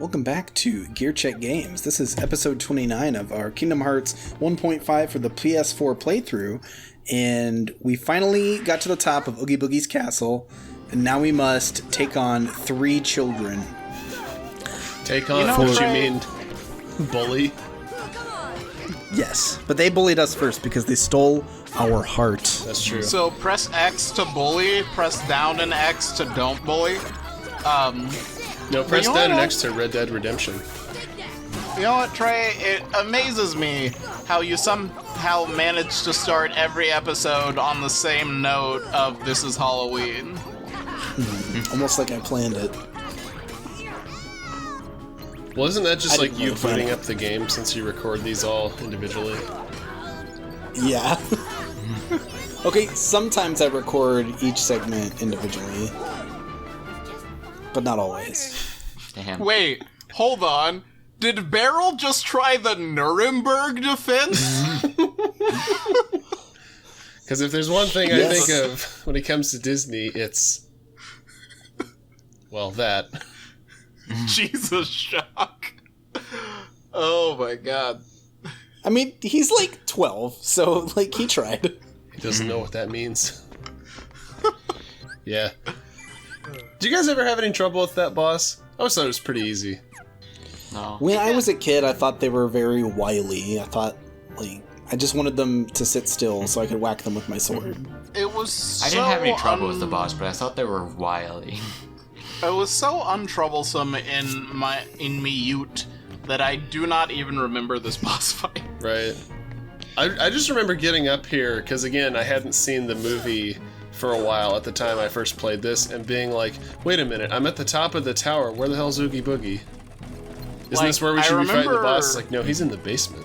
Welcome back to Gear Check Games. This is episode 29 of our Kingdom Hearts 1.5 for the PS4 playthrough, and we finally got to the top of Oogie Boogie's castle, and now we must take on 3 children. Take on what you mean, bully? Yes, but they bullied us first because they stole our heart. That's true. So press X to bully, press down and X to don't bully. No, press down and X to Red Dead Redemption. You know what, Trey? It amazes me how you somehow manage to start every episode on the same note of "This is Halloween." Almost like I planned it. Well, isn't that just like you booting up the game since you record these all individually? Yeah. Okay, sometimes I record each segment individually, but not always. Damn. Wait, hold on. Did Beryl just try the Nuremberg defense? Because if there's one thing I think of when it comes to Disney, it's... well, that. Jesus, shock. Oh my god. I mean, he's like 12, so, like, he tried. He doesn't know what that means. Yeah. Did you guys ever have any trouble with that boss? I always thought it was pretty easy. No. When I was a kid, I thought they were very wily. I thought, like, I just wanted them to sit still so I could whack them with my sword. It was I didn't have any trouble with the boss, but I thought they were wily. It was so untroublesome in me Ute that I do not even remember this boss fight. Right. I just remember getting up here, because again, I hadn't seen the movie for a while at the time I first played this, and being like, wait a minute, I'm at the top of the tower, where the hell's Oogie Boogie? Isn't this where we should be fighting the boss? It's like, no, he's in the basement.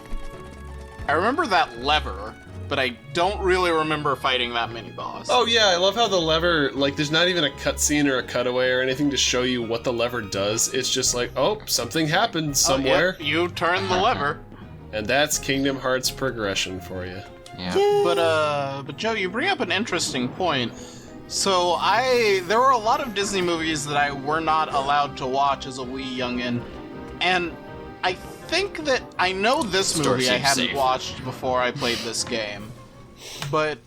I remember that lever, but I don't really remember fighting that mini-boss. Oh yeah, I love how the lever, like, there's not even a cutscene or a cutaway or anything to show you what the lever does. It's just like, oh, something happened somewhere. Yep, you turn the lever. And that's Kingdom Hearts progression for you. Yeah. But Joe, you bring up an interesting point. So there were a lot of Disney movies that I were not allowed to watch as a wee youngin', and I think that I know this movie I hadn't watched before I played this game, but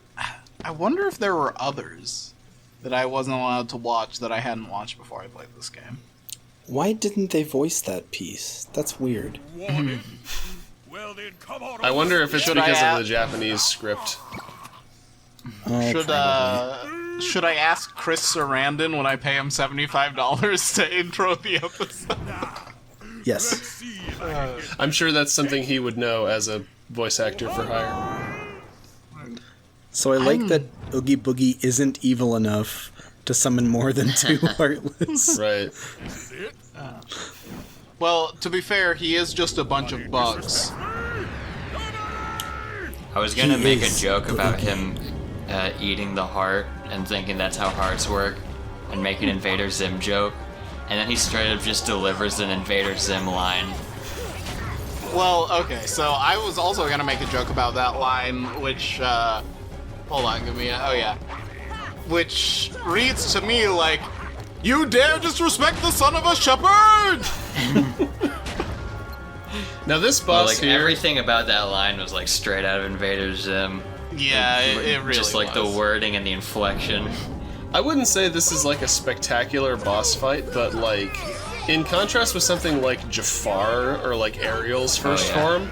I wonder if there were others that I wasn't allowed to watch that I hadn't watched before I played this game. Why didn't they voice that piece? That's weird. I wonder if it's because of the Japanese script. Should I ask Chris Sarandon when I pay him $75 to intro the episode? Yes. I'm sure that's something he would know as a voice actor for hire. So I like that Oogie Boogie isn't evil enough to summon more than 2 Heartless. Right. Well, to be fair, he is just a bunch of bugs. I was gonna make a joke about him eating the heart and thinking that's how hearts work, and make an Invader Zim joke, and then he straight up just delivers an Invader Zim line. Well, okay, so I was also gonna make a joke about that line, which, hold on, which reads to me like, "You dare disrespect the son of a shepherd!" Now this boss here... everything about that line was like straight out of Invader Zim. Yeah, it really just like was. the wording and the inflection. I wouldn't say this is like a spectacular boss fight, but like, in contrast with something like Jafar or like Ariel's first form,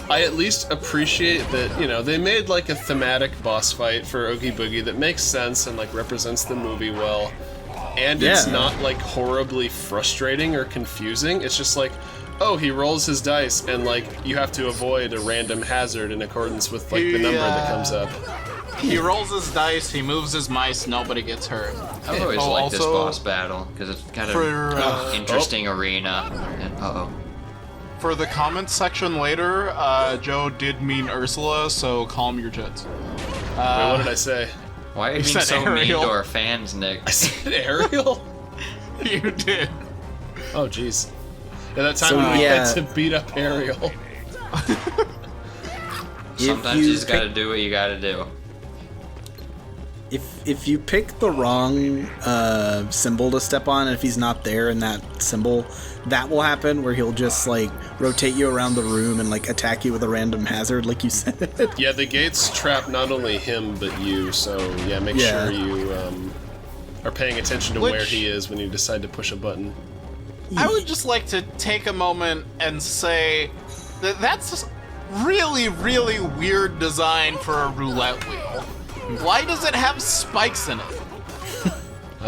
I at least appreciate that, you know, they made like a thematic boss fight for Oogie Boogie that makes sense and like represents the movie well. And it's not like horribly frustrating or confusing. It's just like, oh, he rolls his dice and like you have to avoid a random hazard in accordance with like the number that comes up. He rolls his dice, he moves his mice, nobody gets hurt. I've always liked this boss battle because it's kind of interesting arena. And For the comments section later, Joe did mean Ursula, so calm your tits. Wait, what did I say? Why are you being so mean to our fans, Nick? I said Ariel? You did. Oh, jeez. Yeah, that time we had to beat up Ariel. Sometimes you just gotta do what you gotta do. if you pick the wrong symbol to step on, if he's not there in that symbol, that will happen where he'll just like rotate you around the room and like attack you with a random hazard, like you said. Yeah, the gates trap not only him but you. So yeah, make sure you are paying attention to where he is when you decide to push a button. I would just like to take a moment and say that that's really, really weird design for a roulette wheel. Why does it have spikes in it?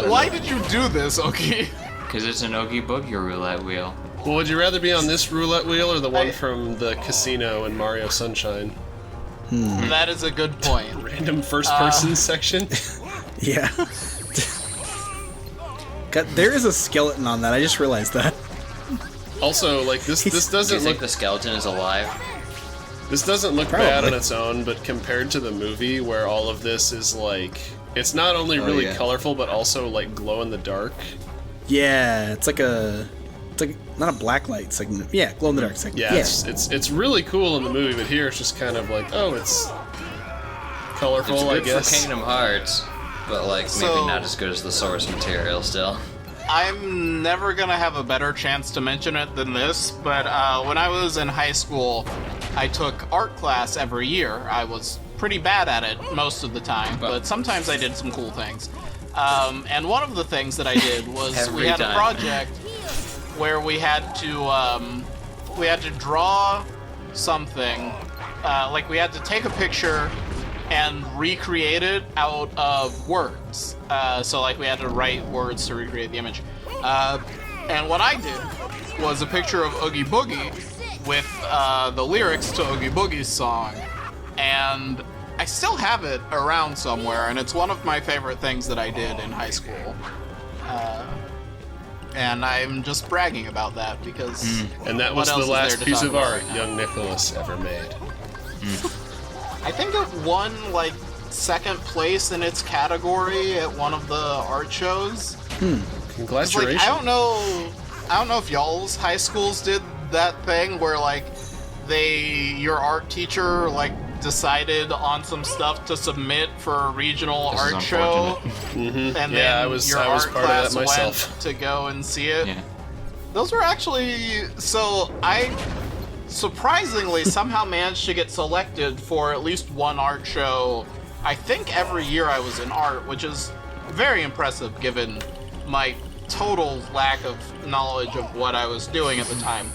Why did you do this, Oki? Because it's an Oogie Boogie roulette wheel. Well, would you rather be on this roulette wheel or the one from the casino in Mario Sunshine? That is a good point. Random first-person section? Yeah. God, there is a skeleton on that. I just realized that. Also, like this Do doesn't you think look the skeleton is alive? this doesn't look Probably. bad on its own, but compared to the movie where all of this is like, it's not only really yeah. colorful but also like glow in the dark. Yeah, it's like not a black light segment. Yeah, glow in the dark segment. Yeah, it's really cool in the movie, but here it's just kind of like, oh, it's colorful, It's I good guess. for Kingdom Hearts, but like maybe So- not as good as the source material still. I'm never gonna have a better chance to mention it than this, but when I was in high school, I took art class every year. I was pretty bad at it most of the time, but sometimes I did some cool things. And one of the things that I did was we Every had a time. project where we had to draw something. Like we had to take a picture and recreate it out of words. So like we had to write words to recreate the image. And what I did was a picture of Oogie Boogie with the lyrics to Oogie Boogie's song. And I still have it around somewhere, and it's one of my favorite things that I did in high school. And I'm just bragging about that because And that what was else the is there last to piece talk of about art right now? young Nicholas ever made. I think it won like second place in its category at one of the art shows. 'Cause, Congratulations. like, I don't know if y'all's high schools did that thing where like your art teacher like decided on some stuff to submit for a regional This is art show, Mhm. and Yeah, then I was your part art of class that myself. went to go and see it. Yeah. Those were actually I surprisingly somehow managed to get selected for at least one art show. I think every year I was in art, which is very impressive given my total lack of knowledge of what I was doing at the time.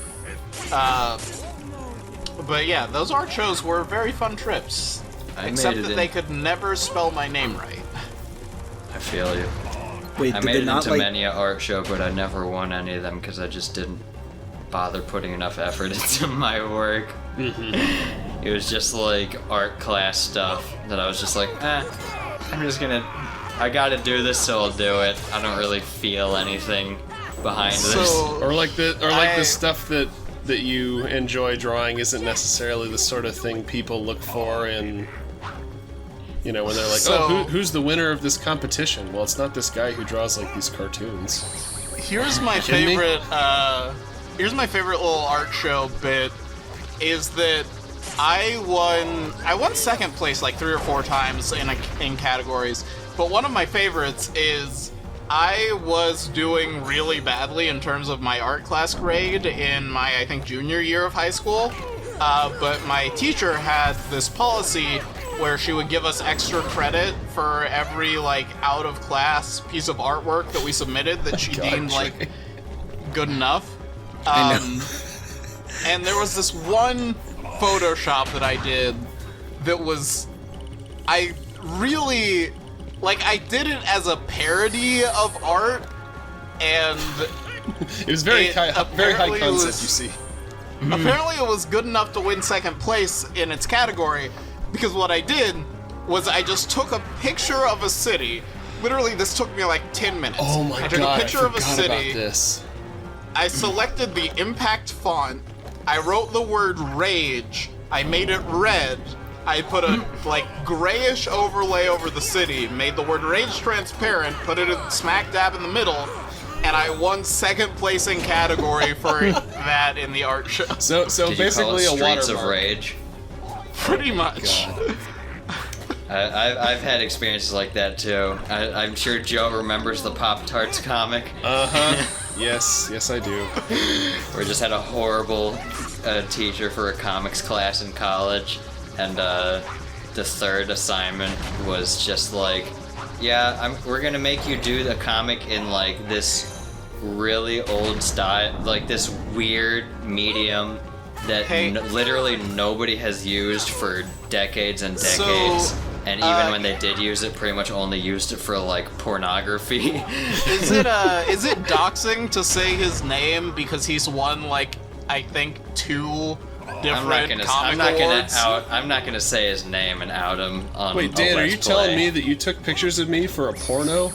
But yeah, those art shows were very fun trips. I Except made it that in. they could never spell my name right. I feel you. Wait, I did made they it not into like? many an art show, but I never won any of them because I just didn't bother putting enough effort into my work. It was just like art class stuff that I was just like, I gotta do this, so I'll do it. I don't really feel anything behind this. Or like the I- stuff that you enjoy drawing isn't necessarily the sort of thing people look for in, you know, when they're like, So- who's the winner of this competition? Well, it's not this guy who draws like these cartoons. Here's my kidding me? favorite. Here's my favorite little art show bit. Is that I won second place like 3 or 4 times in categories. But one of my favorites is I was doing really badly in terms of my art class grade in my I think junior year of high school. But my teacher had this policy where she would give us extra credit for every like out of class piece of artwork that we submitted that she deemed like good enough. I know. And there was this one Photoshop that I did that was I really like I did it as a parody of art, and It was very It very high apparently concept, was- you see. apparently it was good enough to win second place in its category, because what I did was I just took a picture of a city. Literally, this took me like 10 minutes. Oh my I took god, a picture I of a forgot city. about this. I selected the impact font. I wrote the word rage. I made it red. I put a like grayish overlay over the city, made the word rage transparent, put it in smack dab in the middle, and I won second place in category for that in the art show. So Did you call basically it a Streets of watermark. Rage? Pretty much. I I've had experiences like that too. I'm sure Joe remembers the Pop-Tarts comic. Yes, I do. We just had a horrible teacher for a comics class in college, and the third assignment was just like, yeah, we're gonna make you do the comic in like this really old style, like this weird medium that literally nobody has used for decades and decades. And even when they did use it, pretty much only used it for like pornography. Is it doxing to say his name because he's won like I think 2 different comic awards? I'm not gonna say his name and out him on. Wait, Dan, are you telling me that you took pictures of me for a porno?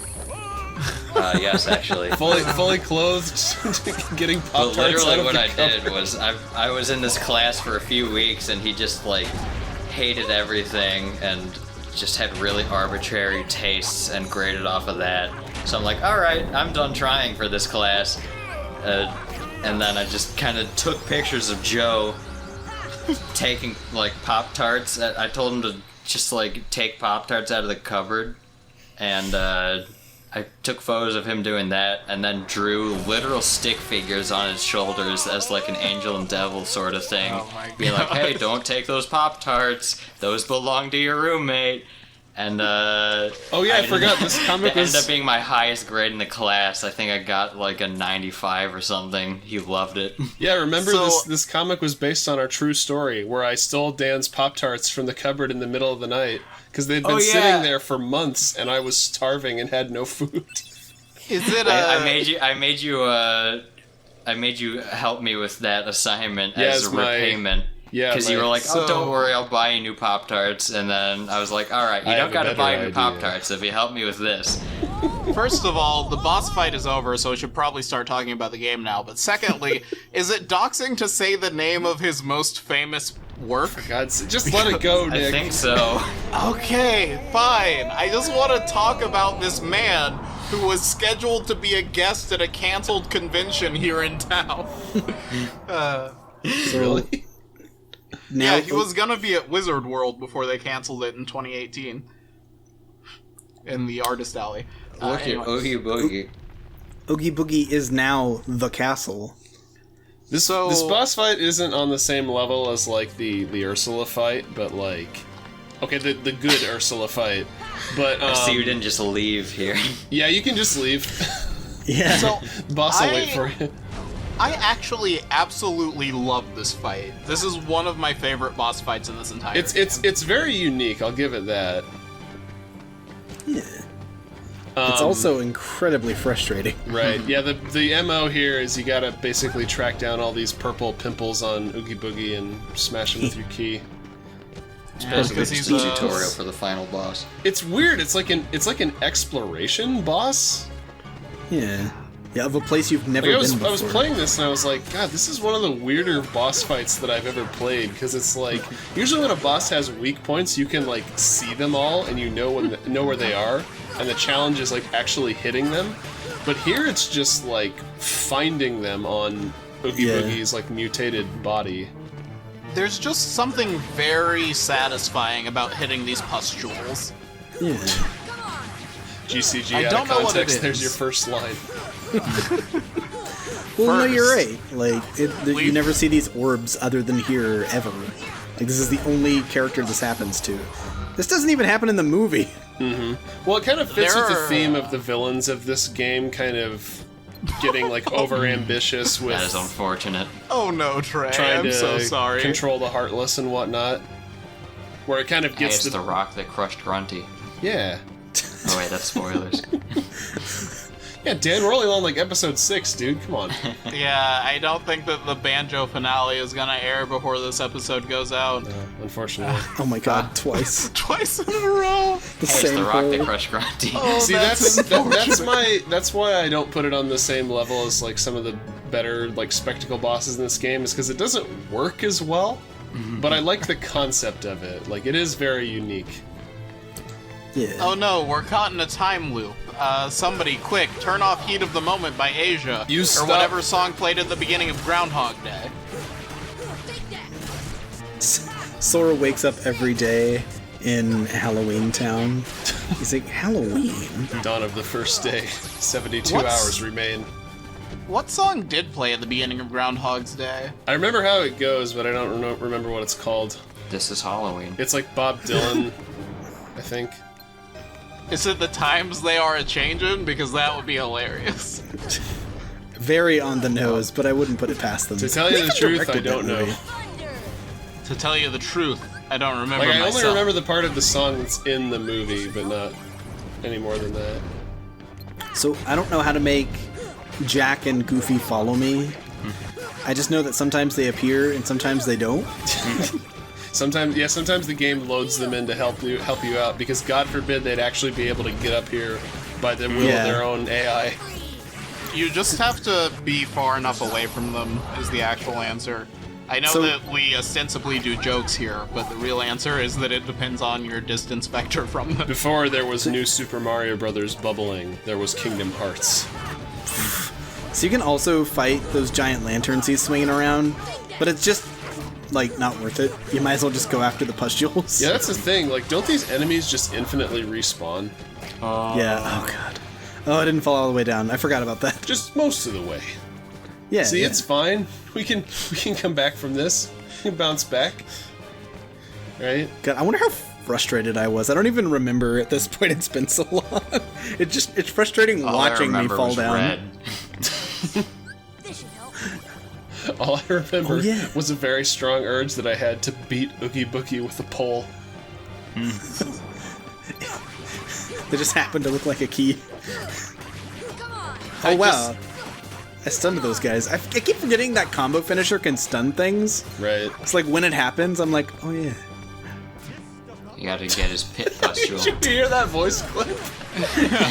Yes, actually. Fully clothed, getting Pop-Tarts But literally out of what the I cover. did was I was in this class for a few weeks, and he just like hated everything and just had really arbitrary tastes and graded off of that. So I'm like, all right, I'm done trying for this class. And then I just kind of took pictures of Joe taking like Pop-Tarts. I told him to just like take Pop-Tarts out of the cupboard, and I took photos of him doing that, and then drew literal stick figures on his shoulders as like an angel and devil sort of thing. Oh my Being like, hey, don't take those Pop-Tarts. Those belong to your roommate. And Oh yeah, I forgot this comic that was... ended up being my highest grade in the class. I think I got like a 95 or something. He loved it. Yeah, remember So- this comic was based on our true story, where I stole Dan's Pop-Tarts from the cupboard in the middle of the night, because they'd been sitting there for months, and I was starving and had no food. Is it I made you help me with that assignment as a repayment. Yeah, because you were like, So- oh, don't worry, I'll buy you new Pop-Tarts. And then I was like, all right, you I don't have a gotta better buy new idea. Pop-Tarts if you help me with this. First of all, the boss fight is over, so we should probably start talking about the game now. But secondly, is it doxing to say the name of his most famous work? God, just let it go, Nick. I think so. Okay, fine. I just want to talk about this man who was scheduled to be a guest at a canceled convention here in town. Really? Now, Yeah, he was gonna be at Wizard World before they canceled it in 2018. In the Artist Alley. Look Anyway. at Oogie Boogie. Oogie Boogie is now the castle. This boss fight isn't on the same level as like the Ursula fight, but like, okay, the good Ursula fight. But I see you didn't just leave here. yeah, you can just leave. Yeah. So, Boss will wait for you. I actually absolutely love this fight. This is one of my favorite boss fights in this entire game. It's very unique. I'll give it that. Yeah. It's also incredibly frustrating. Right. Yeah. The MO here is you gotta basically track down all these purple pimples on Oogie Boogie and smash them with your key. Basically because just he's a a- tutorial for the final boss. It's weird. It's like an exploration boss. Yeah. Yeah, of a place you've never Like been before. I was playing this and I was like, God, this is one of the weirder boss fights that I've ever played, because it's like usually when a boss has weak points, you can like see them all and you know know where they are, and the challenge is like actually hitting them. But here it's just like finding them on Oogie Yeah. Boogie's like mutated body. There's just something very satisfying about hitting these pustules. Yeah. GCG I out don't of know what it context. is. There's your first line. Well, no, you're First. right. Like, you never see these orbs other than here ever. Like, this is the only character this happens to. This doesn't even happen in the movie. Well, it kind of fits There with the are- theme of the villains of this game, kind of getting like over ambitious with That is unfortunate. Oh no, Trey, trying I'm to so sorry. control the Heartless and whatnot. Where it kind of Hey, gets it's the rock that crushed Grunty. yeah. Oh wait, that's spoilers. Yeah, Dan, we're only on like episode 6, dude. Come on. Yeah, I don't think that the Banjo finale is gonna air before this episode goes out. Unfortunately. Oh my god, twice. Twice in a row! The Hey, it's same the rock that hole. crushed Grunty. Oh, See, that's that's why I don't put it on the same level as like some of the better like spectacle bosses in this game, is because it doesn't work as well. But I like the concept of it. Like, it is very unique. Yeah. Oh no, we're caught in a time loop. Somebody, quick, turn off Heat of the Moment by Asia. You or stop. whatever song played at the beginning of Groundhog Day. Sora wakes up every day in Halloween Town. He's like, Halloween? Dawn of the first day. 72 What's- hours remain. What song did play at the beginning of Groundhog's Day? I remember how it goes, but I don't remember what it's called. This is Halloween. It's like Bob Dylan, I think. Is it The Times They Are A-Changin'? Because that would be hilarious. Very on the nose, but I wouldn't put it past them. To tell you They the even truth, I directed that don't know. movie. To tell you the truth, I don't remember Like, I myself. only remember the part of the song that's in the movie, but not any more than that. So I don't know how to make Jack and Goofy follow me. I just know that sometimes they appear and sometimes they don't. Sometimes the game loads them in to help you out, because God forbid they'd actually be able to get up here by the will Yeah. of their own AI. You just have to be far enough away from them is the actual answer. I know So- that we ostensibly do jokes here, but the real answer is that it depends on your distance vector from them. Before there was New Super Mario Brothers bubbling, there was Kingdom Hearts. So you can also fight those giant lanterns he's swinging around, but it's just, like, not worth it. You might as well just go after the pustules. Yeah, that's the thing. Like, don't these enemies just infinitely respawn? Yeah, oh god. Oh, I didn't fall all the way down. I forgot about that. Just most of the way. Yeah. See, yeah. it's fine. We can come back from this. We can bounce back. Right? God, I wonder how frustrated I was. I don't even remember at this point. It's been so long. It's frustrating All I watching me remember fall was down. red. This should help. All I remember Oh, yeah. was a very strong urge that I had to beat Oogie Boogie with a pole. They just happened to look like a key. Come on. Oh wow. I stunned those guys. I keep forgetting that combo finisher can stun things. Right. It's like when it happens, I'm like, oh yeah. You gotta get his pit pustule. Did you hear that voice clip?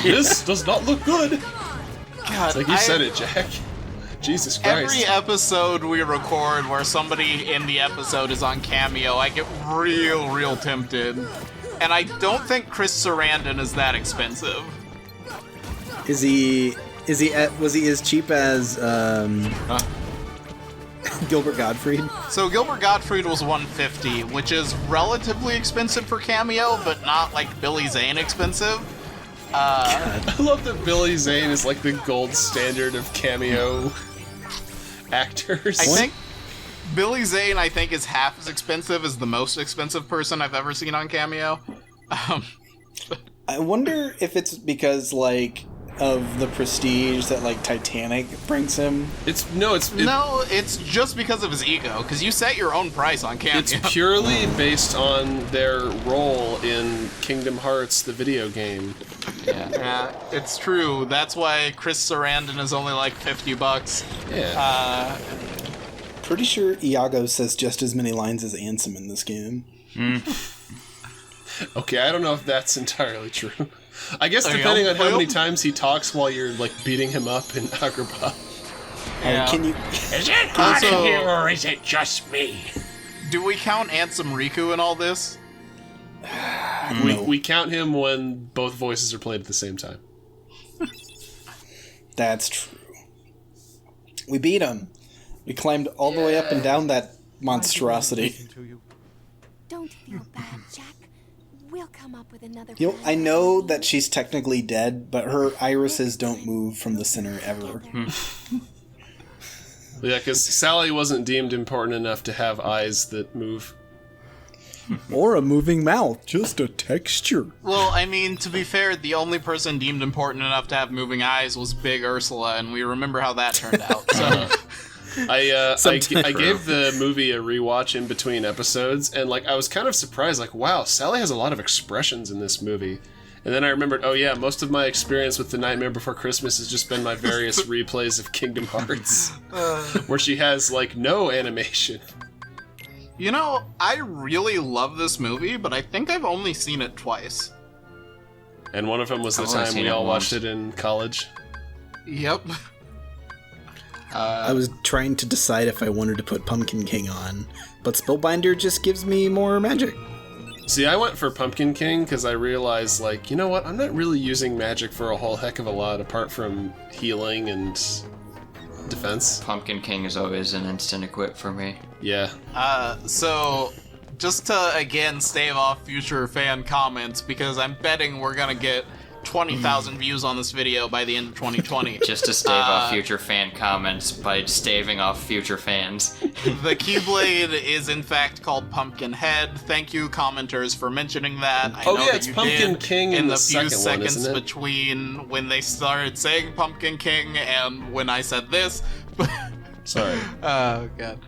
This does not look good. God, It's like you said it, Jack. Jesus Christ. Every episode we record where somebody in the episode is on Cameo, I get real tempted. And I don't think Chris Sarandon is that expensive. Was he as cheap as Gilbert Gottfried? So Gilbert Gottfried was $150, which is relatively expensive for Cameo, but not like Billy Zane expensive. I love that Billy Zane is like the gold standard of cameo actors. I think Billy Zane, is half as expensive as the most expensive person I've ever seen on Cameo. I wonder if it's because like of the prestige that like Titanic brings him. No, it's just because of his ego, because you set your own price on Cameo. It's purely based on their role in Kingdom Hearts, the video game. Yeah. Yeah, it's true. That's why Chris Sarandon is only like $50. Yeah. Pretty sure Iago says just as many lines as Ansem in this game. Okay, I don't know if that's entirely true. I guess Okay, depending on how well- many times he talks while you're like beating him up in Agrabah. Yeah. Can you? Is it hot Also- in here or is it just me? Do we count Ansem Riku in all this? No. We count him when both voices are played at the same time. That's true. We beat him. We climbed all the way up and down that monstrosity. Don't feel bad, Jack. We'll come up with another You know, plan. I know that she's technically dead, but her irises don't move from the center ever. Yeah, because Sally wasn't deemed important enough to have eyes that move. Or a moving mouth, just a texture. Well, I mean, to be fair, the only person deemed important enough to have moving eyes was Big Ursula, and we remember how that turned out. So, I gave the movie a rewatch in between episodes, and like I was kind of surprised, like, wow, Sally has a lot of expressions in this movie. And then I remembered, oh yeah, most of my experience with The Nightmare Before Christmas has just been my various replays of Kingdom Hearts, where she has like no animation. you know, I really love this movie, but I think I've only seen it twice. And one of them was the I've only time seen we it all once. watched it in college. Yep. I was trying to decide if I wanted to put Pumpkin King on, but Spellbinder just gives me more magic. See, I went for Pumpkin King because I realized, like, you know what? I'm not really using magic for a whole heck of a lot apart from healing and defense. Pumpkin King is always an instant equip for me. Yeah. So, just to again stave off future fan comments, because I'm betting we're gonna get 20,000 views on this video by the end of 2020. Just to stave off future fan comments by staving off future fans. The Keyblade is in fact called Pumpkinhead. Thank you, commenters, for mentioning that. I Oh, know yeah, that it's you Pumpkin did King in in the the few second one, seconds isn't it? between when they started saying Pumpkin King and when I said this. Sorry. Oh god.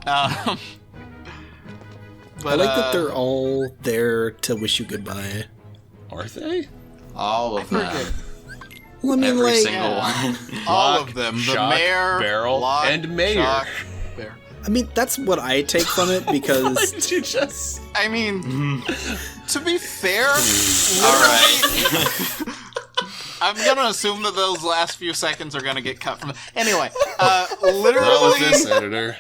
I But, like that they're all there to wish you goodbye. Are they? All of them. Well, I mean, Every like, single one. all Lock, of them. The Shock, mayor, Barrel, Lock, and Mayor. Shock, Bear. I mean, that's what I take from it Why because did you just... I mean, to be fair, Alright. I'm gonna assume that those last few seconds are gonna get cut from. Anyway, Not with literally, this editor.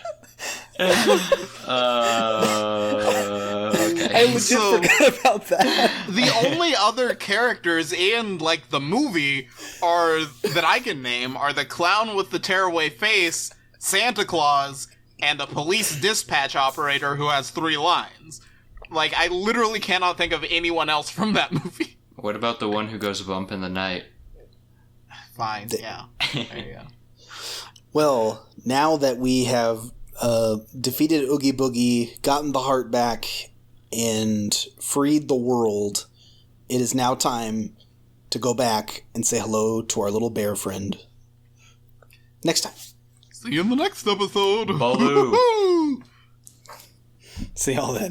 Okay. I legit So- forgot about that. the only other characters in like the movie are that I can name are the clown with the tearaway face, Santa Claus, and a police dispatch operator who has 3 lines. Like, I literally cannot think of anyone else from that movie. What about the one who goes bump in the night? Fine, yeah. There you go. Well, now that we have defeated Oogie Boogie, gotten the heart back, and freed the world, it is now time to go back and say hello to our little bear friend. Next time. See you in the next episode. Baloo. See y'all then.